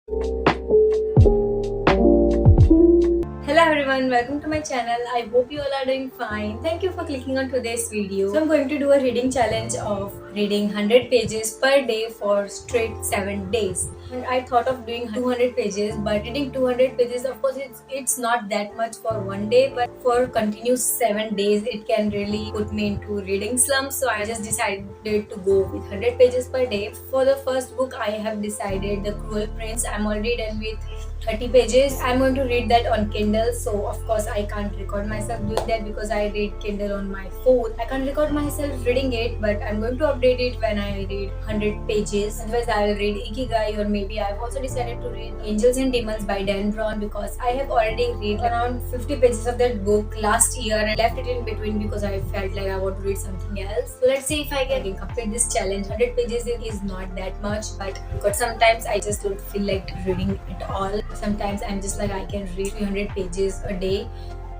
Hello everyone, welcome to my channel. I hope you all are doing fine. Thank you for clicking on today's video. So I'm going to do a reading challenge of reading 100 pages per day for straight 7 days. And I thought of doing 200 pages, but reading 200 pages, of course, it's not that much for one day, but for continuous 7 days, it can really put me into reading slump. So I just decided to go with 100 pages per day. For the first book, I have decided The Cruel Prince. I'm already done with 30 pages. I'm going to read that on Kindle, so of course I can't record myself doing that because I read Kindle on my phone. I can't record myself reading it, but I'm going to update it when I read 100 pages. Otherwise, I will read Ikigai, or maybe I've also decided to read Angels and Demons by Dan Brown because I have already read around 50 pages of that book last year and left it in between because I felt like I want to read something else. So let's see if I can complete this challenge. 100 pages is not that much, but because sometimes I just don't feel like reading at all. Sometimes I'm just like I can read 300 pages a day.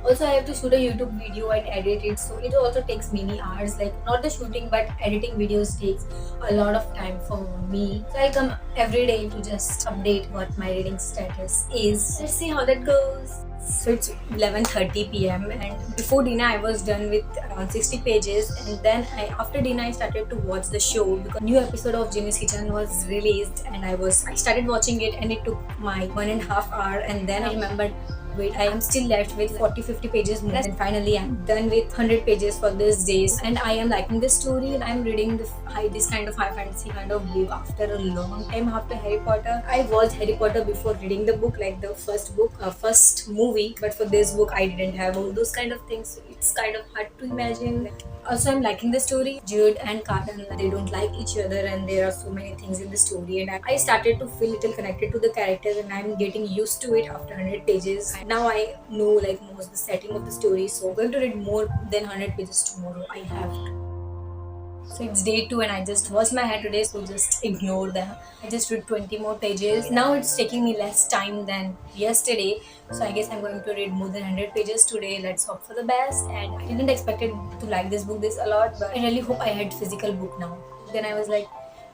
Also, I have to shoot a YouTube video and edit it, so it also takes many hours. Like, not the shooting, but editing videos takes a lot of time for me. So I come every day to just update what my reading status is. Let's see how that goes. So it's 11:30 p.m. and before dinner I was done with around 60 pages, and then after dinner I started to watch the show because new episode of Jimmy's Kitchen was released, and I started watching it, and it took my 1.5 hours, and then I remembered, wait, I am still left with 40-50 pages more, and finally I'm done with 100 pages for this days, and I am liking this story, and I'm reading this kind of high fantasy kind of book after a long time after Harry Potter. I watched Harry Potter before reading the book, like the first movie, but for this book I didn't have all those kind of things, so it's kind of hard to imagine. Also, I'm liking the story. Jude and Carden, they don't like each other, and there are so many things in the story, and I started to feel little connected to the characters, and I'm getting used to it after 100 pages. Now I know like most the setting of the story, so I'm going to read more than 100 pages tomorrow. I have to. So it's day 2 and I just washed my hair today, so just ignore that. I just read 20 more pages. Now it's taking me less time than yesterday, so I guess I'm going to read more than 100 pages today. Let's hope for the best. And I didn't expect it to like this book this a lot, but I really hope I had physical book now. Then I was like,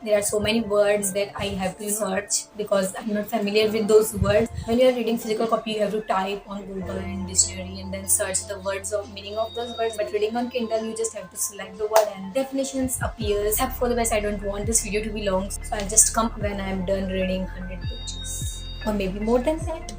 there are so many words that I have to search because I'm not familiar with those words. When you are reading physical copy, you have to type on Google and dictionary and then search the words or meaning of those words. But reading on Kindle, you just have to select the word and definitions appears. Except for the best, I don't want this video to be long, so I'll just come when I'm done reading 100 pages or maybe more than that.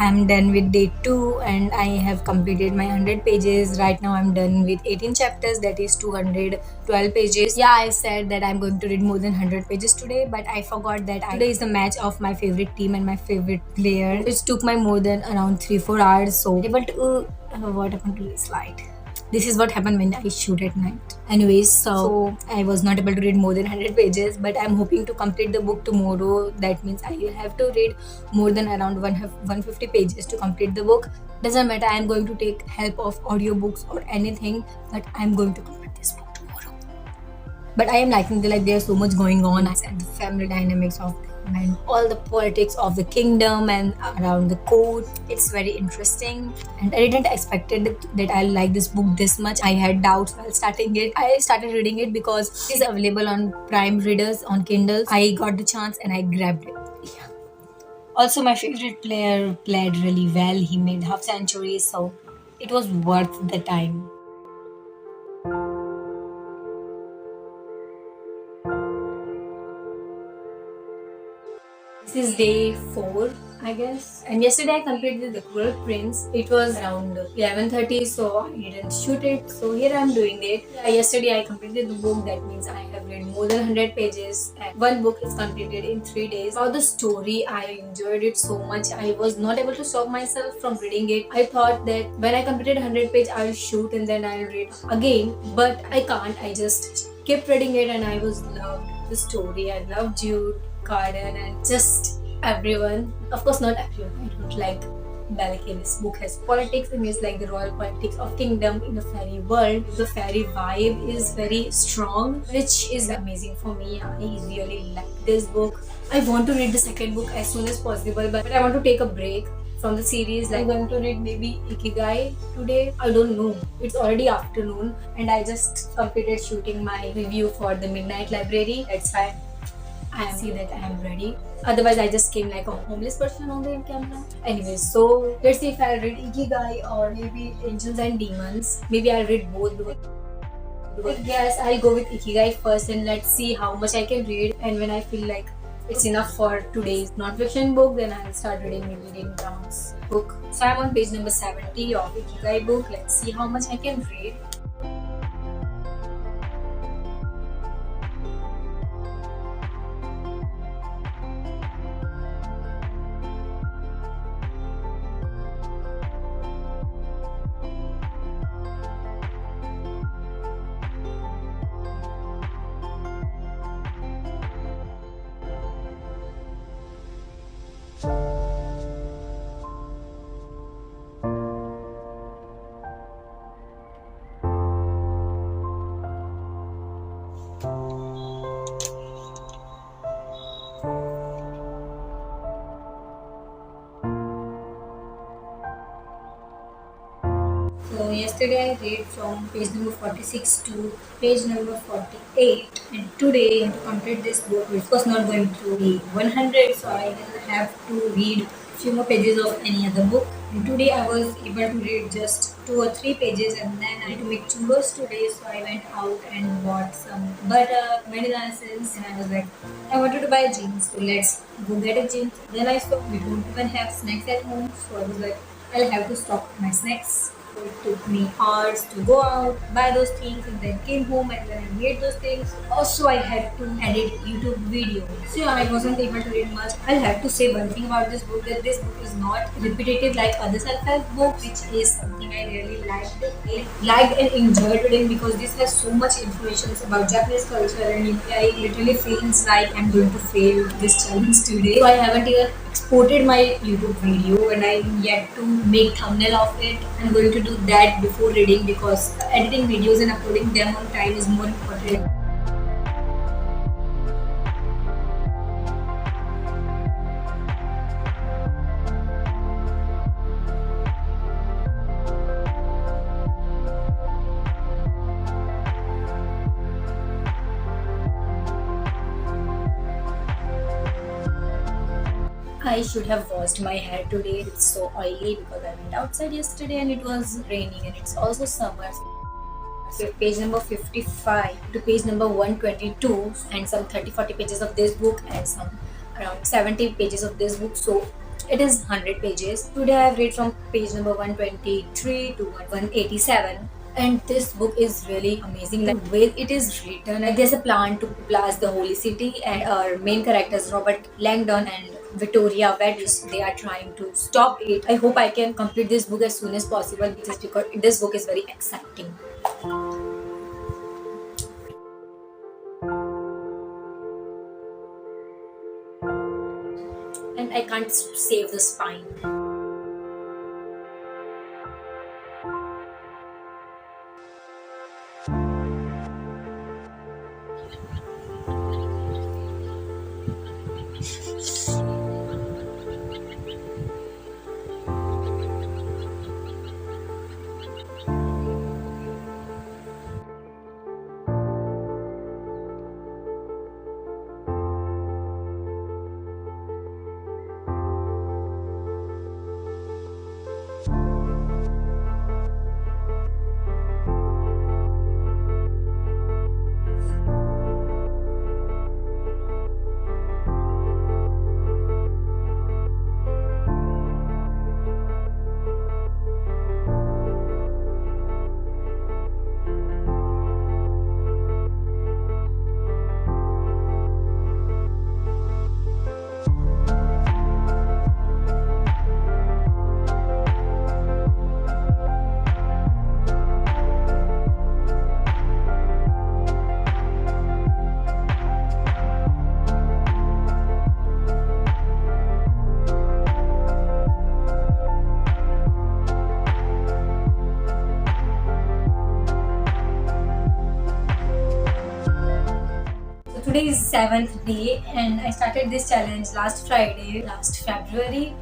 I'm done with day 2 and I have completed my 100 pages. Right now I'm done with 18 chapters, that is 212 pages. Yeah, I said that I'm going to read more than 100 pages today, but I forgot that today is the match of my favorite team and my favorite player. It took my more than around 3-4 hours, so able to what happened to this slide? This is what happened when I shoot at night. Anyways, so I was not able to read more than 100 pages, but I'm hoping to complete the book tomorrow. That means I will have to read more than around 150 pages to complete the book. Doesn't matter, I'm going to take help of audiobooks or anything, but I'm going to complete this book tomorrow. But I am liking there's so much going on, and the family dynamics of them and all the politics of the kingdom and around the court. It's very interesting, and I didn't expect that I like this book this much. I had doubts while starting it. I started reading it because it is available on Prime Readers on Kindle. I got the chance and I grabbed it. Yeah. Also, my favorite player played really well. He made half centuries, so it was worth the time. This is day 4, I guess. And yesterday I completed The Cruel Prince. It was around 11:30, so I didn't shoot it. So here I'm doing it. Yesterday I completed the book. That means I have read more than 100 pages. And one book is completed in 3 days. About the story, I enjoyed it so much. I was not able to stop myself from reading it. I thought that when I completed 100 pages, I'll shoot and then I'll read again. But I can't. I just kept reading it, and I was loved the story. I loved Jude, Carden, and just everyone. Of course, not everyone. I don't like Balake. This book has politics and it's like the royal politics of kingdom in a fairy world. The fairy vibe is very strong, which is amazing for me. I really like this book. I want to read the second book as soon as possible, but I want to take a break from the series. Like, I'm going to read maybe Ikigai today. I don't know. It's already afternoon and I just completed shooting my review for the Midnight Library. That's why see that I am ready. Otherwise, I just came like a homeless person on the camera. Anyways, so let's see if I'll read Ikigai or maybe Angels and Demons. Maybe I'll read both because I guess I'll go with Ikigai first and let's see how much I can read. And when I feel like it's enough for today's non-fiction book, then I'll start reading maybe Reading Brown's book. So I'm on page number 70 of Ikigai book. Let's see how much I can read. So yesterday I read from page number 46 to page number 48, and today to complete this book which was not going to be 100, so I will have to read few more pages of any other book. And today I was able to read just 2 or 3 pages, and then I had to make churros today, so I went out and bought some butter, vanilla essence, and I was like, I wanted to buy jeans, so let's go get a jeans. Then I saw we don't even have snacks at home, so I was like, I'll have to stock my snacks. So it took me hours to go out, buy those things, and then came home and then I made those things. Also, I had to edit YouTube videos. So yeah, I wasn't able to read much. I'll have to say one thing about this book, that this book is not repetitive like other self-help books, which is something I really liked. I liked and enjoyed reading because this has so much information about Japanese culture, and I literally feels like I'm going to fail this challenge today. So I haven't even exported my YouTube video and I'm yet to make thumbnail of it. I'm going to do that before reading because editing videos and uploading them on time is more important. I should have washed my hair today. It's so oily because I went outside yesterday and it was raining and it's also summer. So page number 55 to page number 122 and some 30-40 pages of this book and some around 70 pages of this book. So it is 100 pages. Today I have read from page number 123 to 187. And this book is really amazing. Like the way it is written, like there's a plan to blast the holy city, and our main characters Robert Langdon and Victoria Wedis, they are trying to stop it. I hope I can complete this book as soon as possible just because this book is very exciting. And I can't save the spine. is 7th day and I started this challenge last Friday, last February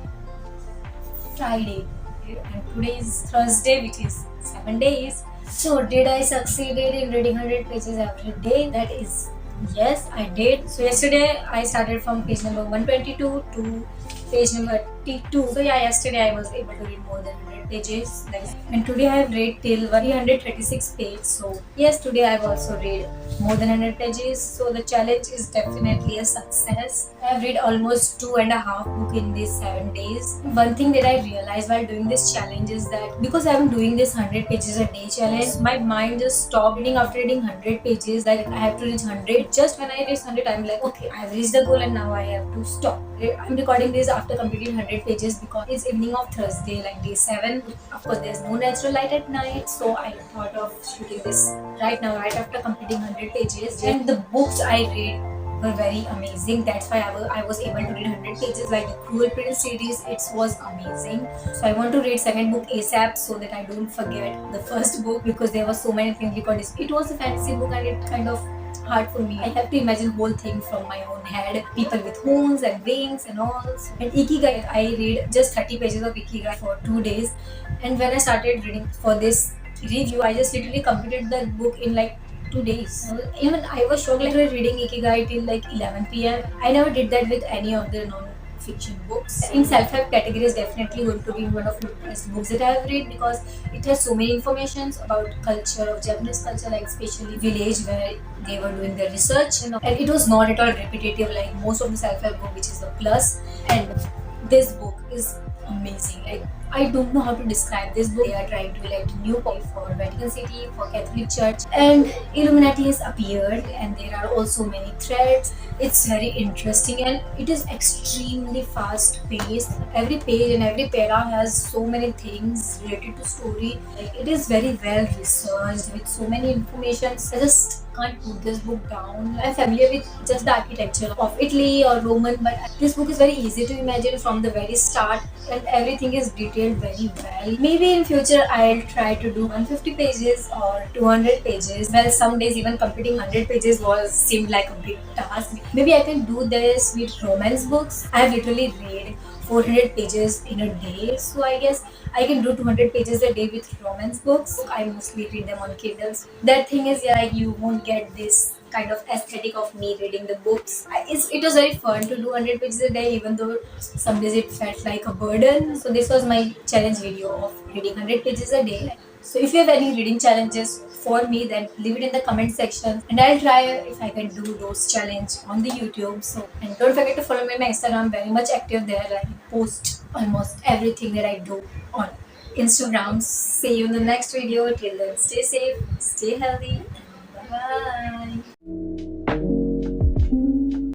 Friday, and today is Thursday, which is 7 days. So did I succeeded in reading 100 pages every day? That is yes, I did. So yesterday I started from page number 122 to page number 82. So yeah, yesterday I was able to read more than 100 pages. And today I have read till 336 pages. So yes, today I have also read more than 100 pages. So the challenge is definitely a success. I have read almost 2.5 books in these 7 days. One thing that I realized while doing this challenge is that because I am doing this 100 pages a day challenge, my mind just stopped reading after reading 100 pages. Like I have to reach 100. Just when I reach 100, I'm like, okay, I have reached the goal and now I have to stop. I'm recording this after completing 100 pages because it's evening of Thursday, like day 7. Of course, there's no natural light at night, so I thought of shooting this right now, right after completing 100 pages. And the books I read were very amazing. That's why I was able to read 100 pages. Like the Cruel Prince series, it was amazing. So I want to read second book ASAP so that I don't forget the first book because there were so many things because it was a fantasy book and it kind of hard for me. I have to imagine whole thing from my own head. People with horns and wings and all. And Ikigai, I read just 30 pages of Ikigai for 2 days. And when I started reading for this review, I just literally completed the book in like 2 days. Even I was shocked like reading Ikigai till like 11 p.m. I never did that with any of the non-fiction books. In self-help category is definitely going to be one of the best books that I have read because it has so many informations about culture of Japanese culture, like especially village where they were doing their research, and it was not at all repetitive like most of the self-help book, which is a plus. And this book is amazing. Like I don't know how to describe this book. They are trying to elect new pope for Vatican City, for Catholic Church, and Illuminati has appeared, and there are also many threads. It's very interesting and it is extremely fast paced. Every page and every para has so many things related to story. Like it is very well researched with so many information. I just can't put this book down. I'm familiar with just the architecture of Italy or Roman, but this book is very easy to imagine from the very start and everything is detailed very well. Maybe in future I'll try to do 150 pages or 200 pages. Well, some days even completing 100 pages was seemed like a big task. Maybe I can do this with romance books. I have literally read 400 pages in a day, so I guess I can do 200 pages a day with romance books. I mostly read them on Kindles. That thing is, yeah, you won't get this kind of aesthetic of me reading the books. It was very fun to do 100 pages a day, even though some days it felt like a burden. So this was my challenge video of reading 100 pages a day. So if you have any reading challenges for me, then leave it in the comment section and I'll try if I can do those challenge on the YouTube. So, and don't forget to follow me on my Instagram. I'm very much active there. I post almost everything that I do on Instagram. See you in the next video. Till then, stay safe, stay healthy. Bye bye.